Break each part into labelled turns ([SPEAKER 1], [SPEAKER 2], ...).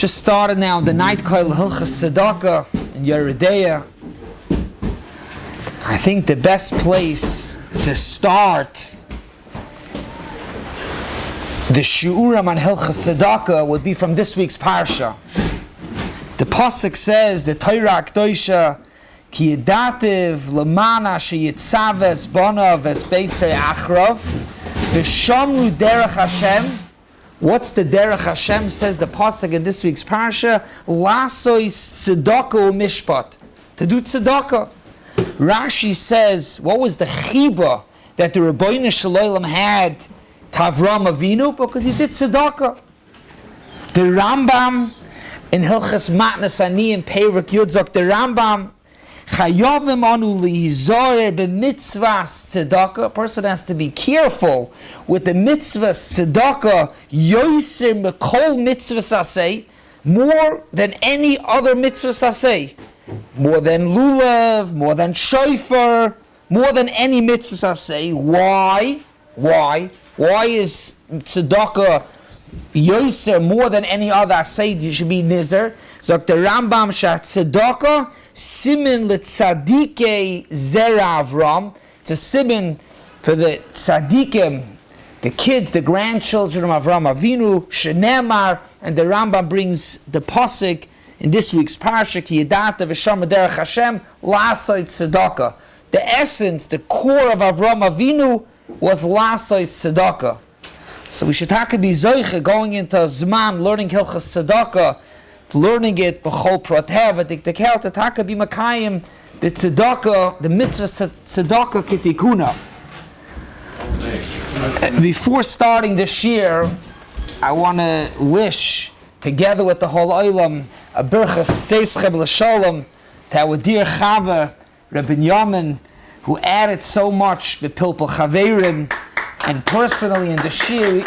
[SPEAKER 1] Just started now the night Kollel HILCHOS TZEDAKAH in Yeridea. I think the best place to start the Shiurim on HILCHOS TZEDAKAH would be from this week's parsha. The pasuk says, the TORAH K'dosha ki yedativ lemana sheyitzaves bonav es beisrei achrov v'shamru derech Hashem. What's the derech Hashem? Says the pasuk in this week's parsha, lasois tzedakah u'mishpat, to do tzedakah. Rashi says, what was the chiba that the Rabbi Shalom had to Avram Avinu? Because he did tzedakah. The Rambam in Hilchos Matnas Ani in Perek Yudzok, the Rambam, chayavim anu lihizoreh b'mitzvahs tzedakah. A person has to be careful with the mitzvahs tzedakah, yoser mekol mitzvahs aseh, more than any other mitzvahs aseh. More than lulav, more than shofar, more than any mitzvahs aseh. Why? Why is tzedakah yoser more than any other aseh? You should be nizer. So the Rambam shat tzedakah simin letzadikei zera Avram. It's a simin for the tzadikim, the kids, the grandchildren of Avram Avinu, shenemar, and the Rambam brings the pasuk in this week's parsha, ki yedata v'shama derech Hashem la'asoi tzedakah. The essence, the core of Avram Avinu was la'asoi tzedakah. So we should be zoiche going into Zman, learning HILCHOS TZEDAKAH, learning it b'chol pratev, v'tiktekel, to be makayim, the tzedakah, the mitzvah tzedakah kitikuna. Before starting this year, I want to wish, together with the whole olam, a berachas tzeschem l'shalom to our dear Chava, Rabbi Yamin, who added so much b'pilpul chaverim, and personally in the shir,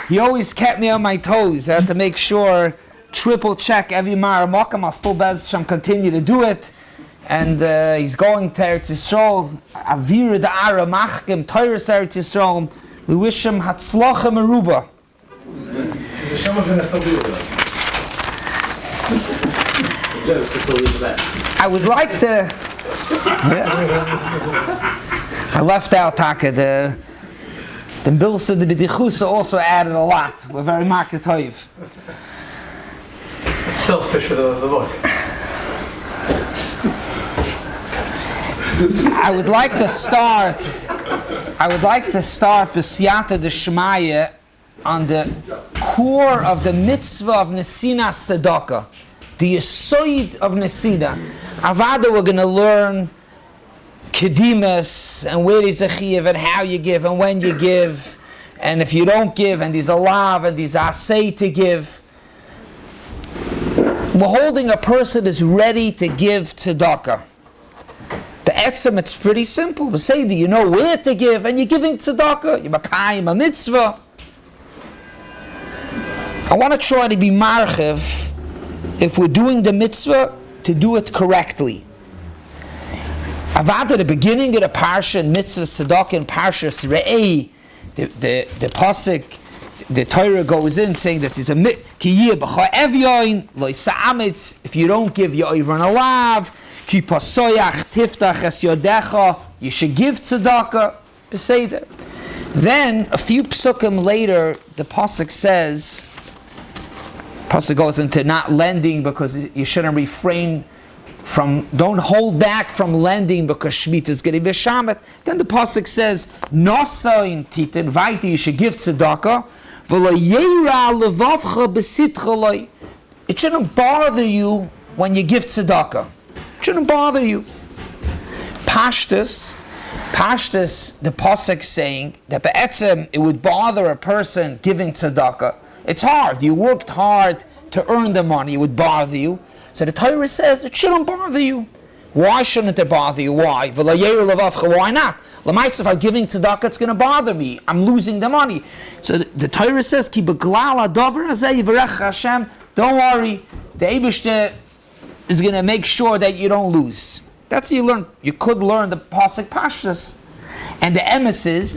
[SPEAKER 1] he always kept me on my toes. I had to make sure, triple check every Mara Mokam. I'll still continue to do it. And he's going to Eretz Yisrael, Avira Da'ara Machkim, Torah Eretz Yisrael. We wish him Hatzlacha Meruba. I would like to... I left out Taka. The Bilsa, the B'dichusa also added a lot. We're very marketoiv.
[SPEAKER 2] Selfish for the boy.
[SPEAKER 1] I would like to start b'siyata d'shmaya on the core of the mitzvah of Nesinas Tzedakah, the yisoid of Nesina. Avada, we're going to learn kedimas and where is a chiyuv and how you give and when you give, and if you don't give, and these alav and these asay to give. We're holding a person is ready to give tzedakah. The etzem, it's pretty simple. We say, do you know where to give? And you're giving tzedakah. You're makayim a mitzvah. I want to try to be marchiv, if we're doing the mitzvah, to do it correctly. Avad at the beginning of the parsha in mitzvah tzedakah in parsha Re'ei, the pasuk, the Torah goes in saying that there's a ki b'cha evyoin lo sa'amitz, if you don't give you over an alav, ki pasoyach tiftach es yodecha, you should give tzedakah, beseder. Then a few psukim later, the pasuk says, pasuk goes into not lending because you shouldn't refrain from, don't hold back from lending because Shemitah is going to be Shamet. Then the pasuk says, nosain titin vaiti, you should give tzedakah. It shouldn't bother you when you give tzedakah. It shouldn't bother you. Pashtus, the pasuk saying that be'etzem it would bother a person giving tzedakah. It's hard. You worked hard to earn the money. It would bother you. So the Torah says it shouldn't bother you. Why shouldn't it bother you? Why? Why not? If I'm giving tzedakah, it's going to bother me. I'm losing the money. So the Torah says, Ki beglal hadavar hazeh yivarech Hashem. Don't worry. The Eibishter is going to make sure that you don't lose. That's how you learn. You could learn the pasuk pashtus. And the emes is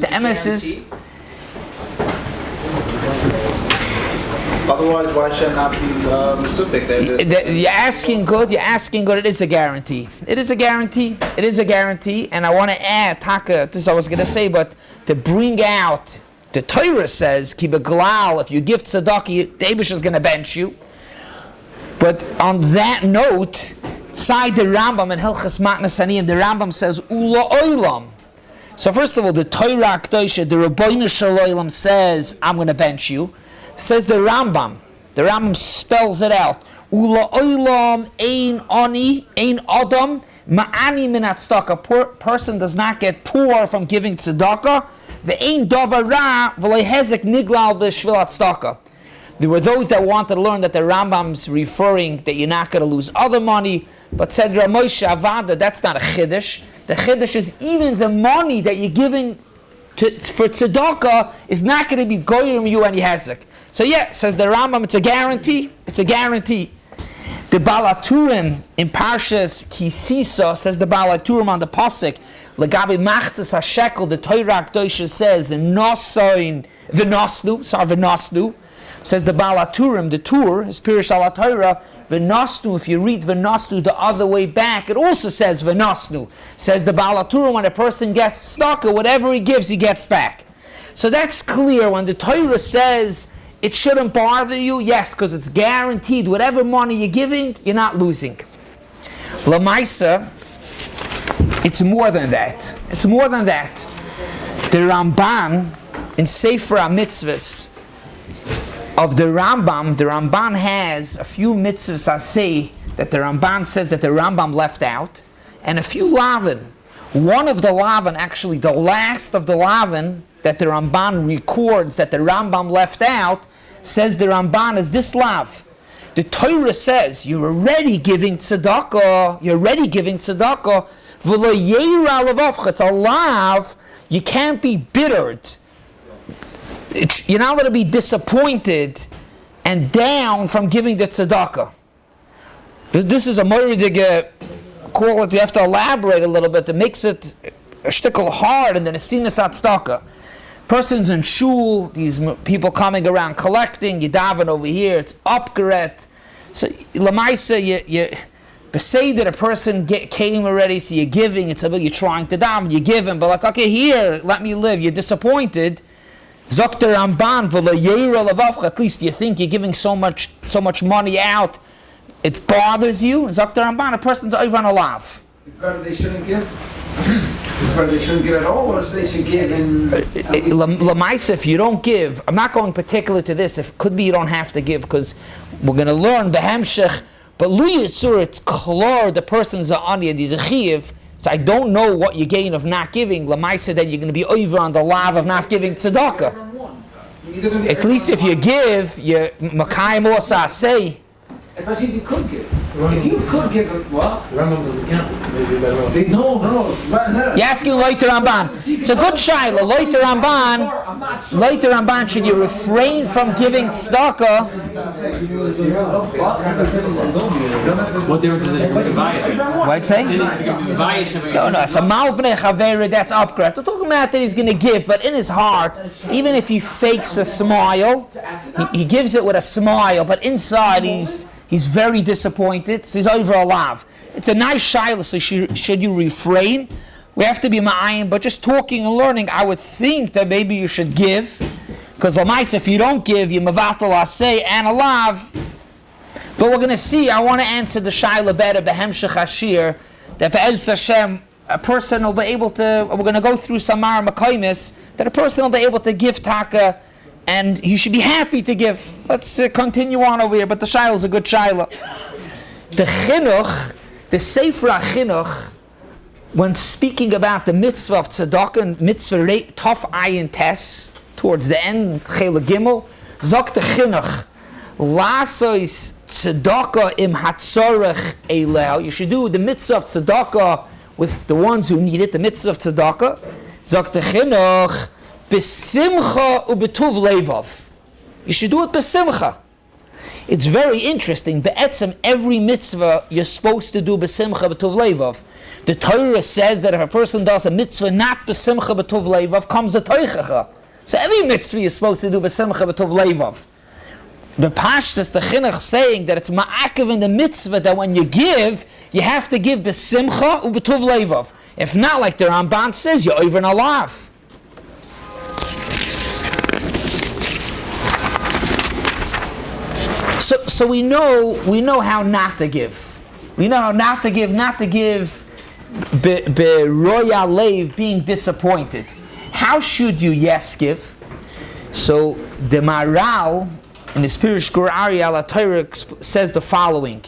[SPEAKER 2] Otherwise, why should it not be mesupik?
[SPEAKER 1] You're asking good. You're asking good. It is a guarantee. It is a guarantee. It is a guarantee. And I want to add, Taka, this is what I was going to say, but to bring out, the Torah says, Ki beglal, if you give tzedakah, the Eibush is going to bench you. But on that note, side the Rambam in HILCHOS TZEDAKAH, the Rambam says, Ula Olam. So first of all, the Torah K'dosha, the Rabbi Shalom says, I'm going to bench you. Says the Rambam spells it out. Ula Olam ein ani, ein adam, ma'ani min tzedakah. Person does not get poor from giving tzedakah. Ve'ein davar ra, v'lo hezek niglal b'shvil tzedakah. There were those that wanted to learn that the Rambam's referring that you're not going to lose other money, but said Ramosha Avada, that's not a chiddush. The chiddush is even the money that you're giving for tzedakah is not going to be goyim you any hezek. So yeah, says the Rambam, it's a guarantee. It's a guarantee. The Balaturim in Parshas Kisisa says the Balaturim on the pasuk Legabi Machzas HaShekel. The Torah K'dosha says V'nosnu. Says the Balaturim, the Tur, is Pirish Ala Torah, V'nosnu, if you read V'nosnu the other way back, it also says V'nosnu. Says the Balaturim, when a person gets tzedakah, whatever he gives, he gets back. So that's clear. When the Torah says it shouldn't bother you, yes, because it's guaranteed. Whatever money you're giving, you're not losing. Lamaisa, it's more than that. It's more than that. The Ramban, in Sefer HaMitzvahs, of the Ramban has a few mitzvahs I say that the Ramban says that the Rambam left out, and a few lavin. One of the lavin, actually the last of the lavin that the Ramban records that the Rambam left out, says the Ramban is this lav. The Torah says you're already giving tzedakah. V'lo yeira levavcha. It's a lav. You can't be bittered. You're not going to be disappointed and down from giving the tzedakah. This is a moridige call it. We have to elaborate a little bit that makes it a shtickle hard, and then a sinas tzedakah. Persons in shul, these people coming around collecting, you daven over here, it's upgret. So lamaisa, you say that a person came already, so you're giving. It's about you're trying to daven, you're giving, but like okay, here, let me live. You're disappointed. Zokter Ramban v'lo yeira levavcha. At least you think you're giving so much money out, it bothers you. Zokter Ramban, a person's over on a lav.
[SPEAKER 3] It's better they shouldn't give. It's better they shouldn't give at all, or they should give in.
[SPEAKER 1] Lamaisa, if you don't give, I'm not going particular to this. If could be you don't have to give because we're going to learn the hemshech. But lu yitzur, it's klar the person's a ani and he's a chiyuv. So I don't know what you gain of not giving. Lamaisa, then you're going to be over on the lav of not giving tzedakah. At least if you give, you makayim osa say.
[SPEAKER 3] Especially if you could give. If you could give it, what?
[SPEAKER 2] Rambam doesn't count. Maybe better off.
[SPEAKER 3] No.
[SPEAKER 1] You're asking Loiter Ramban. It's a good shaila. Loiter Ramban, should you refrain from giving tzedakah?
[SPEAKER 2] What difference is it if it's a Bais?
[SPEAKER 1] What'd say? No, it's a malbnei chaveri, that's upgrade. We're talking about that he's going to give, but in his heart, even if he fakes a smile, he gives it with a smile, but inside he's very disappointed, so he's over a lav. It's a nice shaila, so should you refrain? We have to be ma'ayin, but just talking and learning, I would think that maybe you should give, because l'mais, if you don't give, you mavatal asay and a lav. But we're going to see, I want to answer the shaila better, behemshech hashir, that be'ez Hashem, a person will be able to, we're going to go through Samar Makaimis, that a person will be able to give taka, and he should be happy to give. Let's continue on over here, but the shaila is a good shaila. The chinuch, the Sefer HaChinuch, when speaking about the mitzvah of tzedakah and mitzvah tough ayin tes, towards the end, chela gimel, zok the chinuch, lasois tzedakah im hatzorech elel. You should do the mitzvah of tzedakah with the ones who need it, the mitzvah of tzedakah. Zok the chinuch, besimcha ubetuv levav. You should do it besimcha. It's very interesting. Be'etzem, every mitzvah you're supposed to do besimcha betuv levav. The Torah says that if a person does a mitzvah not besimcha betuv levav, comes a toichacha. So every mitzvah you're supposed to do besimcha betuv levav. the pashtus, the chinuch saying that it's ma'akev in the mitzvah that when you give, you have to give b'simcha u'b'tuv levav. If not, like the Ramban says, you're over and alav. So we know how not to give. We know how not to give be'roya leiv, being disappointed. How should you give? So the Maral in the Spirish Gur Ari ala Torah says the following.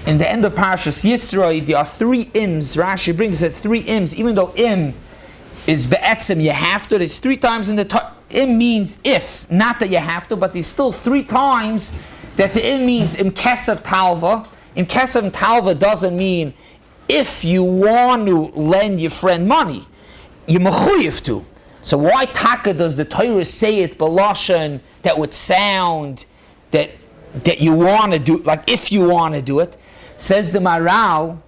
[SPEAKER 1] In the end of Parashas Yisro, there are 3 ims. Rashi brings it 3 ims, even though im is be'etzim, you have to. There's 3 times in the Torah. Im means if, not that you have to, but there's still 3 times that the im means im kesav talva. Im kesav talva doesn't mean if you want to lend your friend money, you're mechuyev to. So why taka does the Torah say it b'lashon that would sound that you want to do, like if you want to do it? Says the Maral,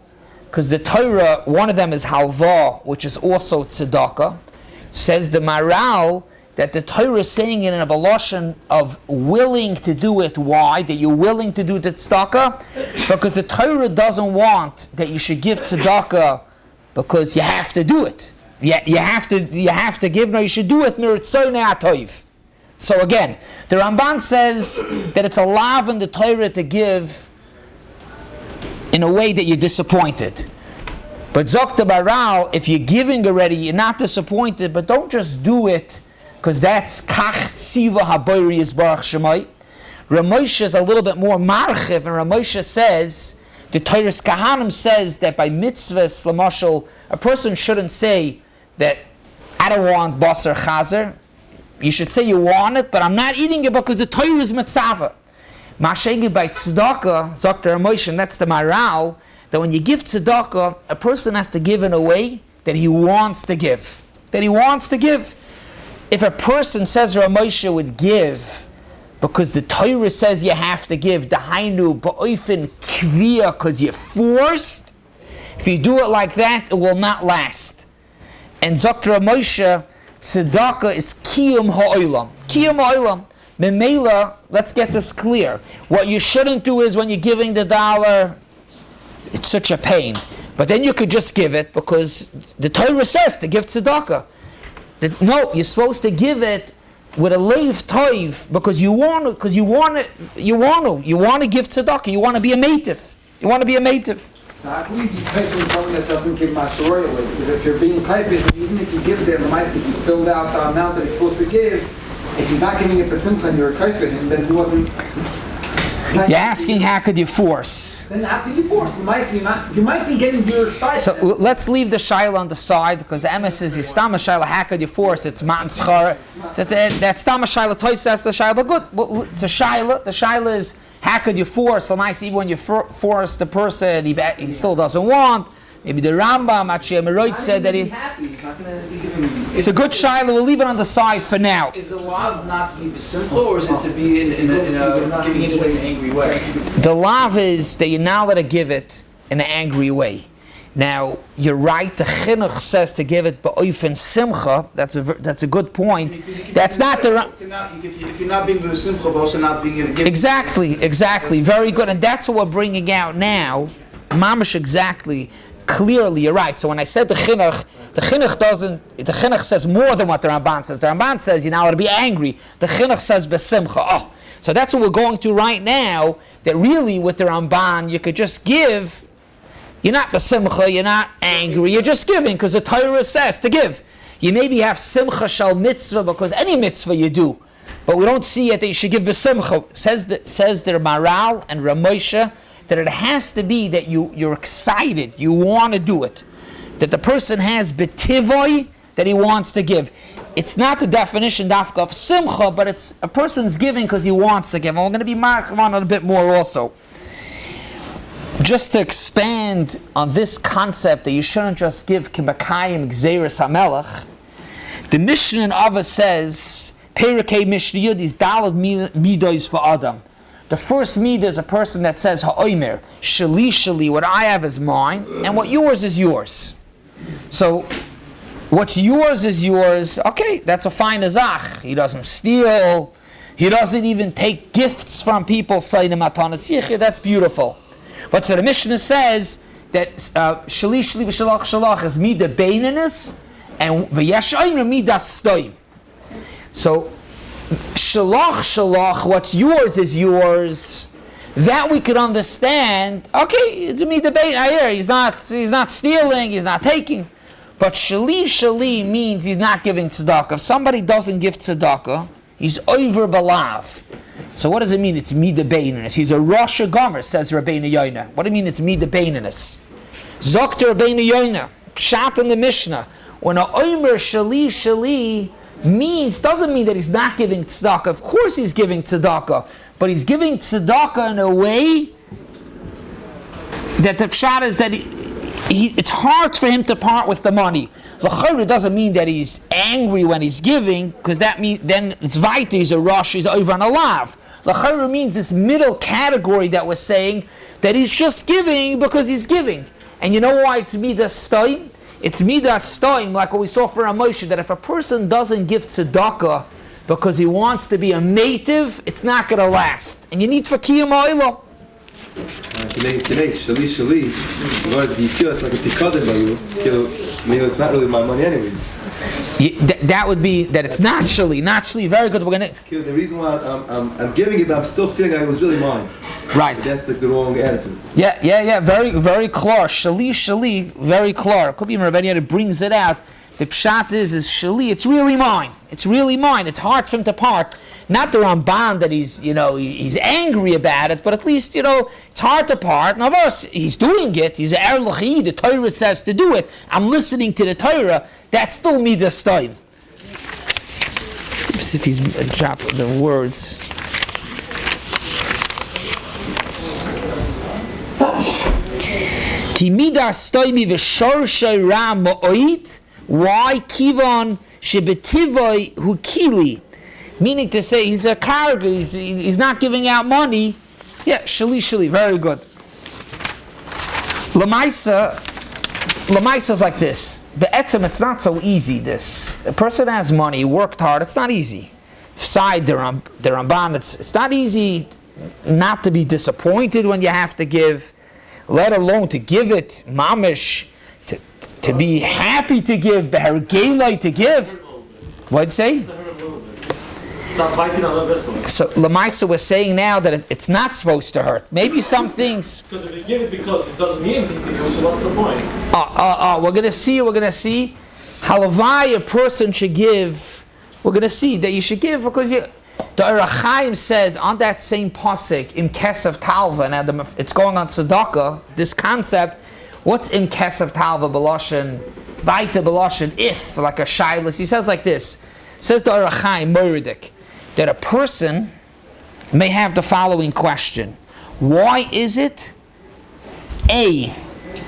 [SPEAKER 1] because the Torah, one of them is halva, which is also tzedakah. Says the Maral that the Torah is saying it in a b'lashon of willing to do it. Why? That you're willing to do the tzedakah? Because the Torah doesn't want that you should give tzedakah because you have to do it. You have to give. No, you should do it miritzonei atoiv. So again, the Ramban says that it's a lav in the Torah to give in a way that you're disappointed. But Zok the Baral, if you're giving already, you're not disappointed, but don't just do it because that's kach tziva haboiri yisbarach shemai. Ramosha is a little bit more marchiv, and Ramosha says, the Torah's Kahanim says that by mitzvahs, lamashal, a person shouldn't say that I don't want basar chazer. You should say you want it, but I'm not eating it because the Torah is mitzvah. Mashegi by tzedakah, Dr. Ramosha, that's the Maral, that when you give tzedakah, a person has to give in a way that he wants to give. That he wants to give. If a person says Ramosha would give because the Torah says you have to give, dahainu ba'ofen kviyah, because you're forced, if you do it like that, it will not last. And Dr. Ramosha, tzedakah is kiyum ha'olam. Kiyum ha'olam. Memela, let's get this clear. What you shouldn't do is when you're giving the dollar, it's such a pain. But then you could just give it because the Torah says to give tzedakah. No, you're supposed to give it with a leiv toiv because you want to give tzedakah. You want to be a meitif. You want to be a meitif.
[SPEAKER 3] I believe he's taking someone that doesn't give mashroya with, because if you're being kaipid, even if he gives it, if he filled out the amount that he's supposed to give, if he's not giving it for simcha and you're kaipid him, then he wasn't.
[SPEAKER 1] You're asking how could you force?
[SPEAKER 3] Then how can you force? You might be getting your stipend.
[SPEAKER 1] So let's leave the shaila on the side because the MS is stama shaila. How could you force? It's matan schar. That's stama shaila. Toys that's the shaila. But good. Well, it's a shaila. The shaila is how could you force? Even when you force the person, he still doesn't want. Maybe the Rambam, Meroit said that it's a good shaila. We'll leave it on the side for now.
[SPEAKER 4] Is the law not to be simple, or is it to be in a giving it in an angry way?
[SPEAKER 1] The law is that you're not allowed to give it in an angry way. Now, you're right, the chinuch says to give it ba'ofen simcha. That's a good point. That's not the...
[SPEAKER 4] If you're not being the simcha, but also not being in a giving...
[SPEAKER 1] Exactly. Very good. And that's what we're bringing out now. Mamash, exactly. Clearly, you're right. So when I said the chinuch says more than what the Ramban says. The Ramban says you're not allowed to be angry. The chinuch says besimcha. Oh. So that's what we're going to right now, that really with the Ramban, you could just give... You're not besimcha, you're not angry, you're just giving because the Torah says to give. You maybe have simcha shal mitzvah because any mitzvah you do, but we don't see it that you should give besimcha. Says the Maral and Ramosha that it has to be that you're excited, you want to do it. That the person has betivoi that he wants to give. It's not the definition dafka of simcha, but it's a person's giving because he wants to give. And we're going to be marked on it a bit more also. Just to expand on this concept that you shouldn't just give kimakayim gzeres hamelach, the Mishnah in Ava says, Perikei Mishnah Yud is dalad midos ba'adam. The first midah is a person that says ha'omer, shali, what I have is mine, and what yours is yours. So, what's yours is yours, okay, that's a fine azach. He doesn't steal, He doesn't even take gifts from people. That's beautiful. But so the Mishnah says that shali shali v'shalach shalach is mida beininus and v'yesh omer mida stoim. So shalach shalach, what's yours is yours. That we could understand. Okay, it's a mida bein. I hear he's not stealing. He's not taking. But shali means he's not giving tzedakah. If somebody doesn't give tzedakah, he's over balav. So what does it mean? It's mida beininus. He's a Rosh Gomer, says Rabbeinu Yoina. What do you mean it's mida beininus? Zokter Rabbeinu Yoina, pshat in the Mishnah. When a omer shali doesn't mean that he's not giving tzedakah. Of course he's giving tzedakah, but he's giving tzedakah in a way that the pshat is that it's hard for him to part with the money. L'chayr doesn't mean that he's angry when he's giving, because that means then it's vayta, he's a rush, he's over on a lav. L'chayr means this middle category that we're saying that he's just giving because he's giving. And you know why it's midas stoim? It's midas stoim, like what we saw for Moshe, that if a person doesn't give tzedakah because he wants to be a native, it's not going to last. And you need fakir ma'ila.
[SPEAKER 5] Today, shali, otherwise you feel it's like a pikadon by you, maybe it's not really my money anyways.
[SPEAKER 1] That would be, that it's not shali, very good. We're going to...
[SPEAKER 5] The reason why I'm giving it, but I'm still feeling like it was really mine.
[SPEAKER 1] Right.
[SPEAKER 5] But that's like the wrong attitude.
[SPEAKER 1] Yeah, very, very clear. Shali, very clear. Could be Rabbi that brings it out. The pshat is shali, it's really mine. It's really mine. It's hard for him to part. Not the Ramban that he's angry about it, but at least, it's hard to part. And of course, he's doing it. He's an erlachi. The Torah says to do it. I'm listening to the Torah. That's still midas time. See if he's dropped the words. Ki midas toimi v'shorshei ra ma'oid. Why kivon shebetivoi hukili? Meaning to say he's a karga, he's not giving out money. Yeah, shali, very good. Lamaisa is like this. Be'etzem, it's not so easy, this. A person has money, worked hard, it's not easy. Side the Ramban, it's not easy not to be disappointed when you have to give, let alone to give it, mamish, to be happy to give, behergelai to give. What'd say? So Lamaisa was saying now that it's not supposed to hurt. Maybe some things.
[SPEAKER 6] Because if you give it because it doesn't mean anything to you, so what's the point?
[SPEAKER 1] We're gonna see. Halavai a person should give. We're gonna see that you should give because you. The Chaim says on that same pasuk in Kesef Talva. Now it's going on tzedakah. This concept. What's in Kesef Talva Beloshin? Vaita Beloshin if like a shailas. He says like this. Says the Chaim Moridik. That a person may have the following question. Why is it, A,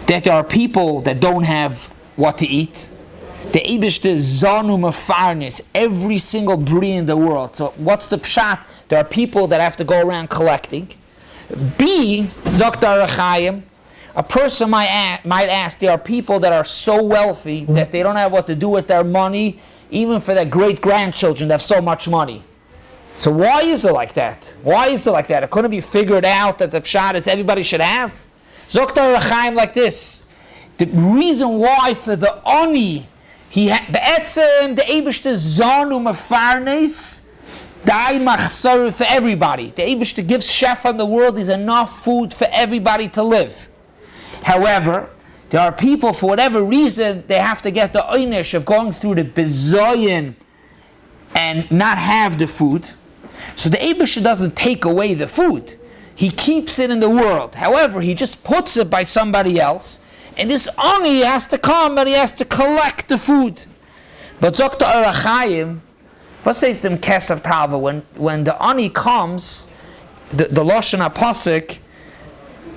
[SPEAKER 1] that there are people that don't have what to eat? The Eibishter Zanu Mefarnis, every single bri in the world. So what's the pshat? There are people that have to go around collecting. B, Zoktar Chaim, a person might ask, there are people that are so wealthy that they don't have what to do with their money, even for their great-grandchildren, they have so much money. So why is it like that? It couldn't be figured out that the pshat is everybody should have? Zoktar Chaim like this. The reason why for the oni, be'etzem the Eibishter Zanu Mefarnes, dai machsar for everybody. The Eibishter gives shefa in the world, there's enough food for everybody to live. However, there are people, for whatever reason, they have to get the oynish of going through the bezoyin and not have the food. So the Eibishter doesn't take away the food. He keeps it in the world. However, he just puts it by somebody else. And this oni has to come and he has to collect the food. But Zokta Arachayim, what says to him Kesef Talva, when the ani comes, the Lashon HaPasuk,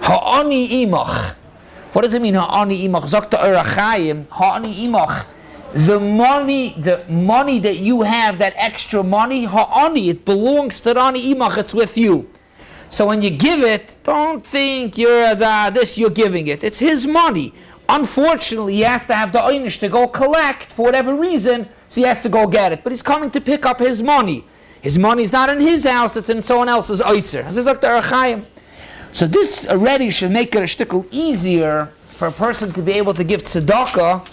[SPEAKER 1] Ha'ani imach. What does it mean, Ha'ani imach? Zokta Arachayim, Ha'ani imach. The money that you have, that extra money, ha'ani, it belongs to Rani Imach, it's with you. So when you give it, don't think you're giving it. It's his money. Unfortunately, he has to have the oynish to go collect for whatever reason, so he has to go get it. But he's coming to pick up his money. His money's not in his house, it's in someone else's oitzer. This is like the Chaim. So this already should make it a shtickle easier for a person to be able to give tzedakah.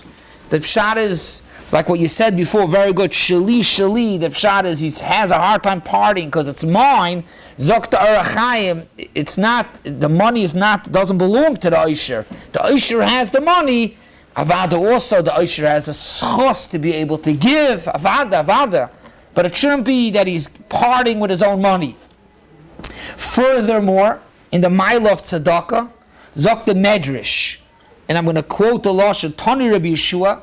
[SPEAKER 1] The pshat is, like what you said before, very good. Shali. The pshat is he has a hard time partying because it's mine. Zok TORAH Chaim. It's not, the money doesn't belong to the Oisher. The Oisher has the money. Avada also, the Oisher has a schos to be able to give. Avada. But it shouldn't be that he's parting with his own money. Furthermore, in the Ma'ila of Tzedakah, Zok the Medrash, and I'm going to quote the Lashon Tani Rabbi Yeshua,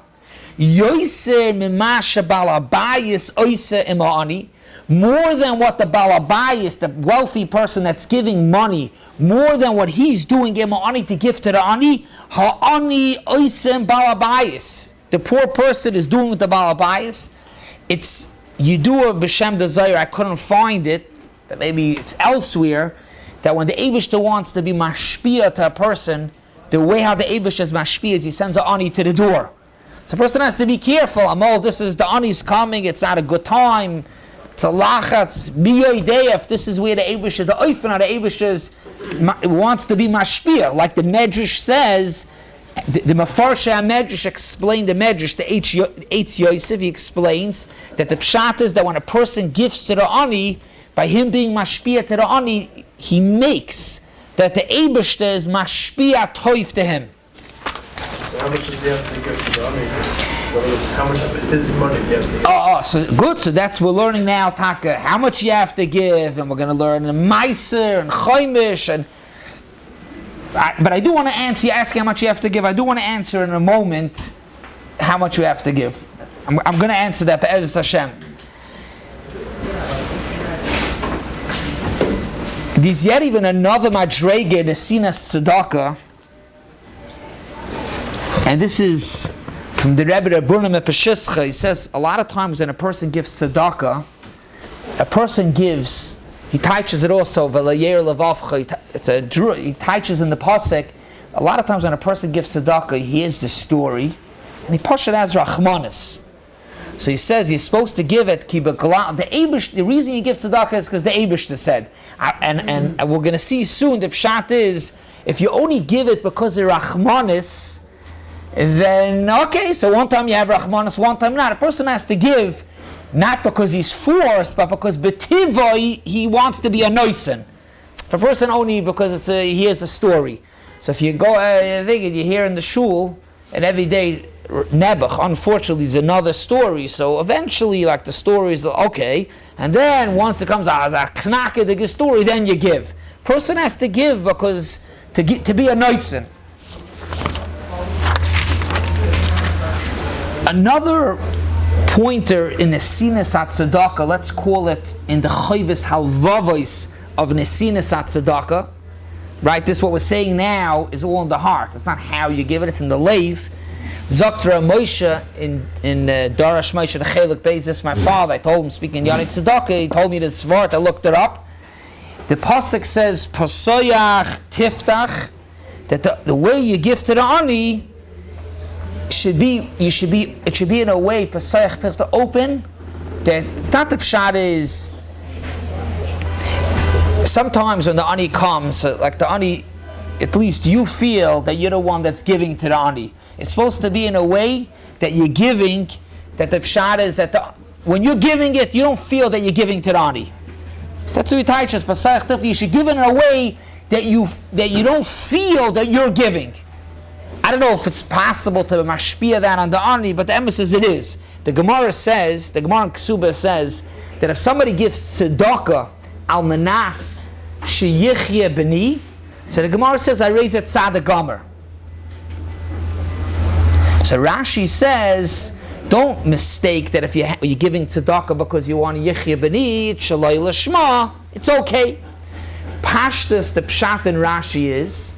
[SPEAKER 1] Yoiser mimasha balabayis oise ima'ani, more than what the balabayis, the wealthy person that's giving money, more than what he's doing ima'ani to give to the ani, ha'ani oise balabayis. The poor person is doing with the balabayis. It's you do a b'shem desire. I couldn't find it, but maybe it's elsewhere. That when the Eibishter wants to be mashpia to a person, the way how the Eibishter is mashpia is he sends an ani to the door. So a person has to be careful. This is the ani's coming. It's not a good time. It's a lachatz. Biyoidei, if this is where the Eibishter, the oifen of the Eibishter wants to be mashpia, like the Medrash says. The Mefarsha Medrash explained the Medrash, the Eitz Yosef, he explains that the pshat is that when a person gives to the ani, by him being mashpia to the ani, he makes that the Eibishter is mashpia toif to him.
[SPEAKER 6] So how much does he have to give to the ani? How much of his money do you have to give?
[SPEAKER 1] So good. So that's we're learning now, Taka, how much you have to give, and we're going to learn the Meiser and Chaimish and. But I do want to answer. You ask how much you have to give. I do want to answer in a moment how much you have to give. I'm going to answer that. Be'ezus Hashem. There's yet even another madrege, the sinas tzedakah, and this is from the Rabbi Rabbunim Peshischa. He says a lot of times when a person gives tzedakah, a person gives. He teaches it also. It's he teaches in the pasuk. A lot of times when a person gives tzedakah, he hears the story, and he pushes it as rachmanis. So he says you're supposed to give it. The reason you give tzedakah is because the Eibishter said. And we're going to see soon. The pshat is if you only give it because of rachmanis, then okay. So one time you have rachmanis, one time not. A person has to give. Not because he's forced, but because betivoi he wants to be a noisen. If a person only because he hears a story. So if you go, you hear in the shul, and every day Nebuch, unfortunately, is another story. So eventually, like the story is okay, and then once it comes out as a knacke story, then you give. Person has to give because to be a noisen. Another pointer in Nesinas HaTzedakah, let's call it in the Chayvis Halvavos of Nesinas HaTzedakah, right? This what we're saying now is all in the heart. It's not how you give it, it's in the leiv. Zoktra Moshe in Darash Moshe the Chelik Bais, this is my father. I told him, speaking Yanit Tzedakah, he told me this word, I looked it up. The pasuk says, Pasoyach Tiftach, that the way you give to the ani, it should be in a way Pesach to open that it's not the pshat is sometimes when the ani comes, like the ani, at least you feel that you're the one that's giving to the ani. It's supposed to be in a way that you're giving, that the pshat is that when you're giving it, you don't feel that you're giving to the ani. That's what we teach us. Pesach you should give it in a way that you don't feel that you're giving. I don't know if it's possible to mashpia that on the ani, but the emphasis it is. The Gemara in Ksuba says that if somebody gives tzedakah al manas sheyichye b'ni, so the Gemara says I raise it tzad gomer. So Rashi says don't mistake that if you're giving tzedakah because you want yichye b'ni, it's shaloi l'shma, it's okay. Pashtus, the pshat in Rashi is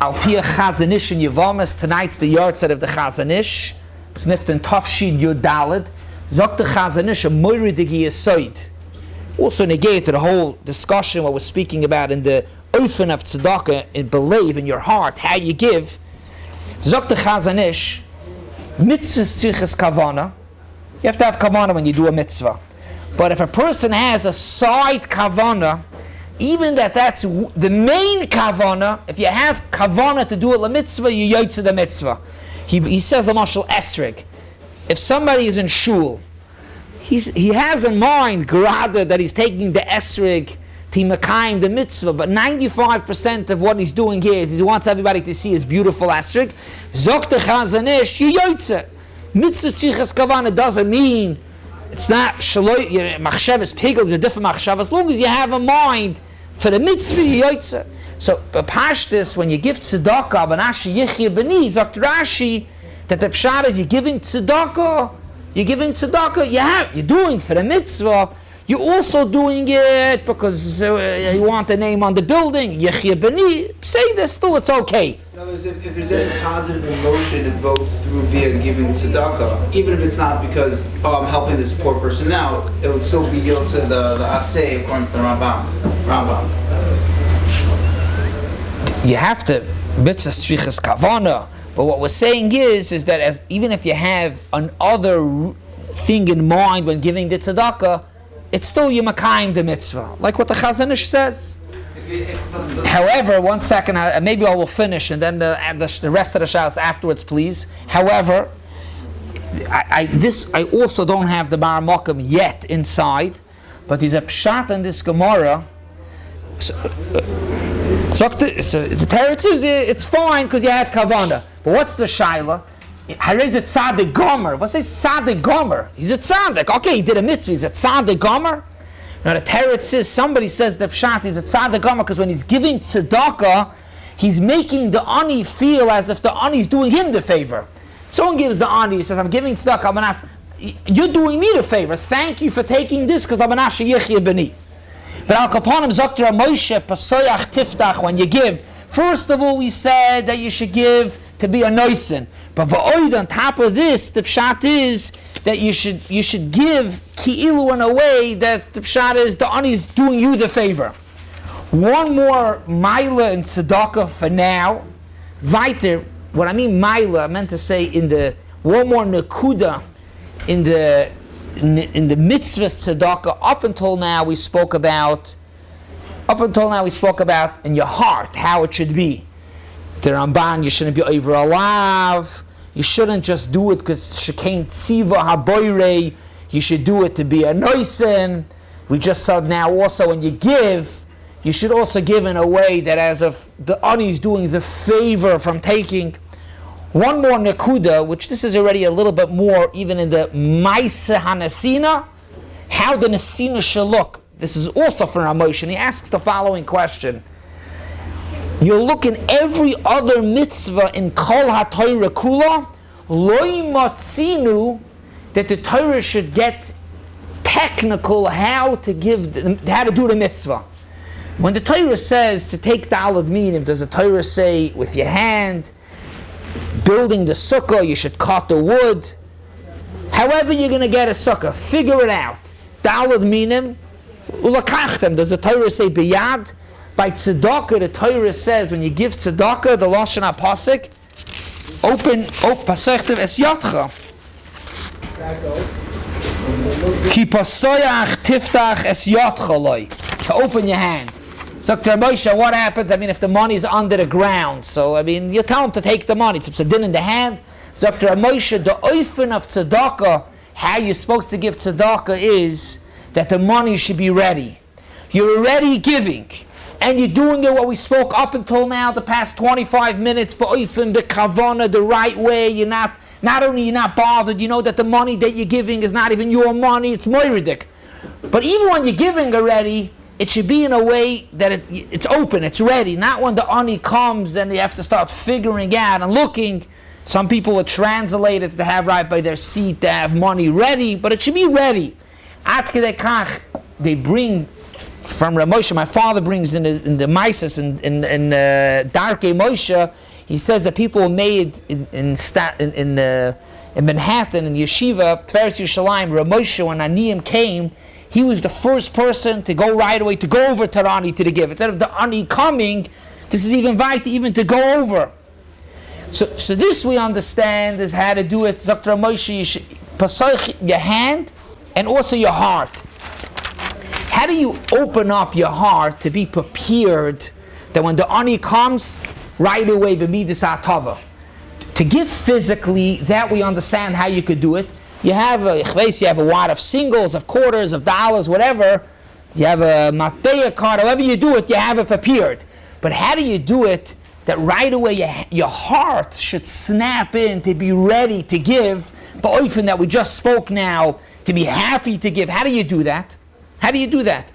[SPEAKER 1] Al Pia Chazanish in Yevamis. Tonight's the yard set of the Chazanish. It's Nifton Tafshid Yudalid. Zok the Chazanish a Moiridigi Yisoid. Also negate to the whole discussion what we're speaking about in the ofen of tzedakah, in believe in your heart, how you give. Zok the Chazanish, mitzvah tzriches kavana. You have to have kavana when you do a mitzvah. But if a person has a side kavana, even that's the main kavana, if you have kavana to do it lemitzvah, you yotze the mitzvah. He says the mashal esrig. If somebody is in shul, he has in mind grada that he's taking the esrig to mekayim the mitzvah, but 95% of what he's doing here is he wants everybody to see his beautiful esrig. Zok te chazanish, you yotze. Mitzvah tzichas kavana doesn't mean it's not shaloi, your machshavas pigel is a different machshav. As long as you have a mind for the mitzvah, yotze. So, pashtus, when you give tzedakah, b'nashi yichya b'ni, zok Rashi, that the pshat is you're giving tzedakah, you're doing for the mitzvah, you're also doing it because you want the name on the building, yichya b'ni, say this, still it's okay.
[SPEAKER 4] In other words, if there's any positive emotion invoked through via giving tzedakah, even if it's not because, I'm helping this poor person out, it would still be yotze the aseh according to the Rambam.
[SPEAKER 1] You have to mitzvah strichas kavana, but what we're saying is that even if you have another thing in mind when giving the tzedakah, it's still you makayim the mitzvah, like what the Chazanish says. However, one second, maybe I will finish and then the rest of the shas afterwards, please. However, I also don't have the Bar Mokum yet inside, but there's a pshat in this Gemara. So the teretz is it's fine because you had kavana, but what's the shaila? Harez it tzaddik gomer. What's this tzaddik gomer? He's a tzaddik. Okay, he did a mitzvah. He's a tzaddik gomer. Now the teretz says, somebody says the pshat is a tzaddik gomer because when he's giving tzedakah, he's making the ani feel as if the ani is doing him the favor. Someone gives the ani, he says, I'm giving tzedakah, I'm ask, you're doing me the favor. Thank you for taking this because I'm an asher yichya b'ni. But al kaponim zokter Moshe pasoyach tiftach, when you give, first of all we said that you should give to be a noisen. But v'oid, on top of this, the pshat is that you should give ki'ilu in a way that the pshat is the ani is doing you the favor. One more maila in tzedakah for now. Weiter, what I mean maila, I meant to say one more nekuda in the mitzvah tzedakah. Up until now we spoke about in your heart how it should be. The Ramban, you shouldn't be over alav. You shouldn't just do it because shekain tziva haboirei. You should do it to be a noisen. We just said now also when you give, you should also give in a way that as if the ani is doing the favor from taking. One more nekuda, which this is already a little bit more even in the Maisa Hanasina, how the Nasina shall look. This is also for Ramosh, and he asks the following question. You look in every other mitzvah in Kol HaTorah Kula, Loi Matzinu, that the Torah should get technical how to do the mitzvah. When the Torah says to take the alad minim, does the Torah say with your hand, building the sukkah, you should cut the wood? However you're going to get a sukkah, figure it out. Dalad minim, ulakachtem, does the Torah say biyad? By tzedakah, the Torah says when you give tzedakah, the lashon hapasik, open pasechtem es yatcha. Ki pasoyach tiftach es yatcha loy. To open your hand. So, Moshe, what happens? I mean, if the money is under the ground, so I mean, you tell him to take the money. It's a din in the hand. So, Moshe, the oifen of tzedakah, how you're supposed to give tzedakah is that the money should be ready. You're already giving, and you're doing it what we spoke up until now, the past 25 minutes, but oifen the kavana, the right way. You're not only you're not bothered, you know that the money that you're giving is not even your money, it's moiridik. But even when you're giving already, it should be in a way that it's open, it's ready. Not when the ani comes and you have to start figuring out and looking. Some people would translate it to have right by their seat, to have money ready, but it should be ready. At kedei kach, they bring from Ramosha, my father brings in the Mises in Darkei Moshe, he says that people made in Manhattan, in Yeshiva, Tveres Yerushalayim, Ramosha, when Aniyim came, he was the first person to go right away, to go over to the Ani to the give. Instead of the Ani coming, this is even right even to go over. So this we understand is how to do it. Dr. Moshe, you should pasoich your hand and also your heart. how do you open up your heart to be prepared that when the ani comes, right away, b'midas ha'tava? To give physically, that we understand how you could do it. You have a wad of singles, of quarters, of dollars, whatever. You have a matbeya card, however you do it, you have it prepared. But how do you do it that right away your heart should snap in to be ready to give, but often that we just spoke now, to be happy to give? How do you do that? How do you do that?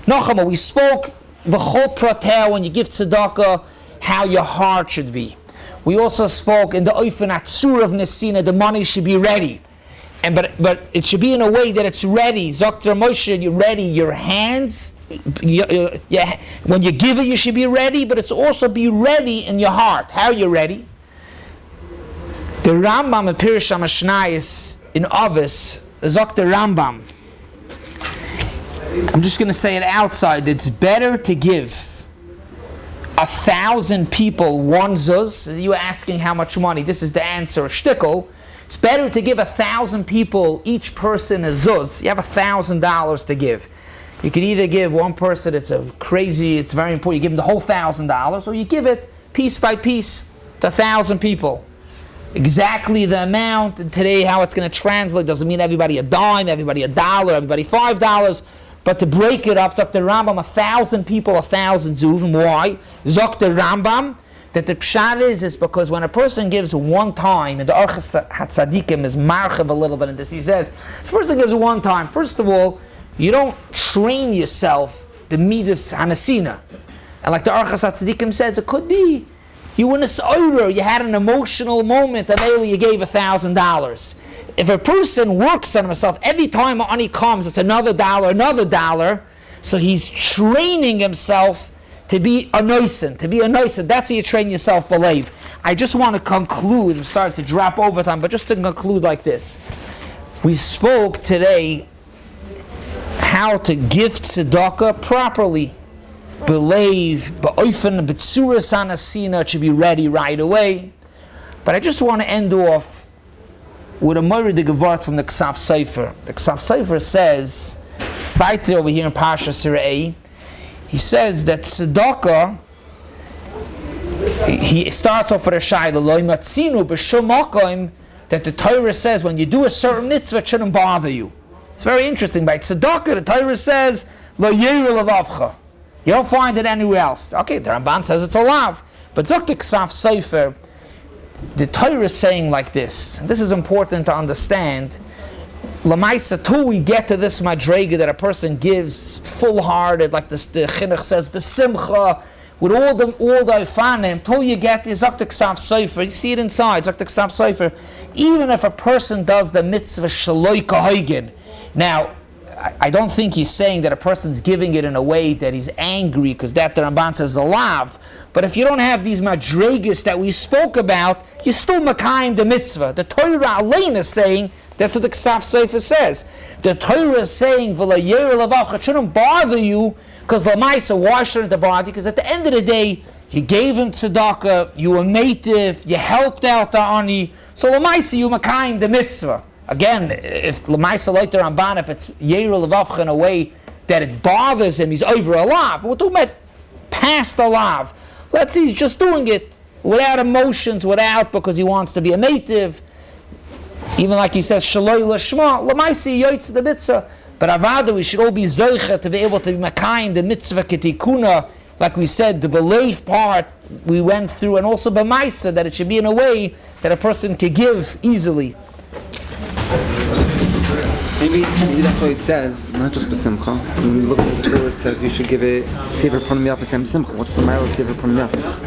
[SPEAKER 1] Nachum, we spoke the whole prater when you give tzedakah, how your heart should be. We also spoke in the oifen atzur of Nesina, the money should be ready. But it should be in a way that it's ready. Dr. Moshe, you're ready. Your hands, when you give it, you should be ready, but it's also be ready in your heart. How are you ready? The Rambam in Pirush HaMashnayos in Avis, Dr. Rambam, I'm just going to say it outside, it's better to give 1,000 people one zuz. You were asking how much money. This is the answer, a shtickle. It's better to give 1,000 people, each person a zuz. You have $1,000 to give. You can either give one person, it's very important, you give them the whole $1,000, or you give it piece by piece to 1,000 people. Exactly the amount, and today how it's going to translate doesn't mean everybody a dime, everybody a dollar, everybody $5, but to break it up, Zok the Rambam, 1,000 people, 1,000 zuvim. Why? Zok the Rambam, that the pshat is because when a person gives one time, and the HILCHOS TZEDAKAH is marchav a little bit in this, he says, if a person gives one time, first of all, you don't train yourself the midas hanasina. And like the HILCHOS TZEDAKAH says, it could be you were in a soirer, you had an emotional moment, and maybe you gave $1,000. If a person works on himself, every time money comes, it's another dollar, so he's training himself to be a noisin. That's how you train yourself, believe. I just want to conclude, I'm starting to drop over time, but just to conclude like this. We spoke today how to give tzedakah properly. Believe, ba'ofen, b'tzuras hanasina, it should be ready right away. But I just want to end off with a morid gevart from the Ksav Sefer. The Ksav Sefer says, right over here in Parsha Sirei, he says that tzedakah, he starts off with a shayla, lo matzinu b'shum makom, that the Torah says when you do a certain mitzvah, it shouldn't bother you. It's very interesting. By tzedakah, the Torah says, lo yeru levavcha. You don't find it anywhere else. Okay, the Ramban says it's a lav. But Zok the Ksav Sefer, the Torah is saying like this, and this is important to understand. Lamaisa, till we get to this madrega that a person gives full-hearted, like the Chinuch says, besimcha, with all the ifanim, till you get the Zok the Ksav Sefer, you see it inside, Zok the Ksav Sefer, even if a person does the mitzvah shaloi kahaygen. Now, I don't think he's saying that a person's giving it in a way that he's angry, because that the Ramban says is a lav. But if you don't have these madregas that we spoke about, you're still makayim the mitzvah. The Torah Alein is saying, that's what the Ksav Sefer says. The Torah is saying, V'la yer levavcha, it shouldn't bother you, because Lamaisa, why shouldn't it bother you? Because at the end of the day, you gave him tzedakah, you were native, you helped out the ani, so Lamaisa, you makayim the mitzvah. Again, if Lamaisa like the Ramban, if it's Yeru Levavcha in a way that it bothers him, he's over a lav. But we're talking about past the lav. Let's see, he's just doing it without emotions, because he wants to be a native. Even like he says, Shaloi Lashma, Lamaisa Yoitz the mitzvah. But Avada, we should all be Zoicha to be able to be Makayim, the mitzvah Ketikuna, like we said, the belief part we went through, and also B'maisa, that it should be in a way that a person can give easily.
[SPEAKER 3] Maybe that's what it says, not just b'simcha. When we look at the Torah, it says you should give it sefer panim yafis and b'simcha. What's the mile of sefer panim yafis?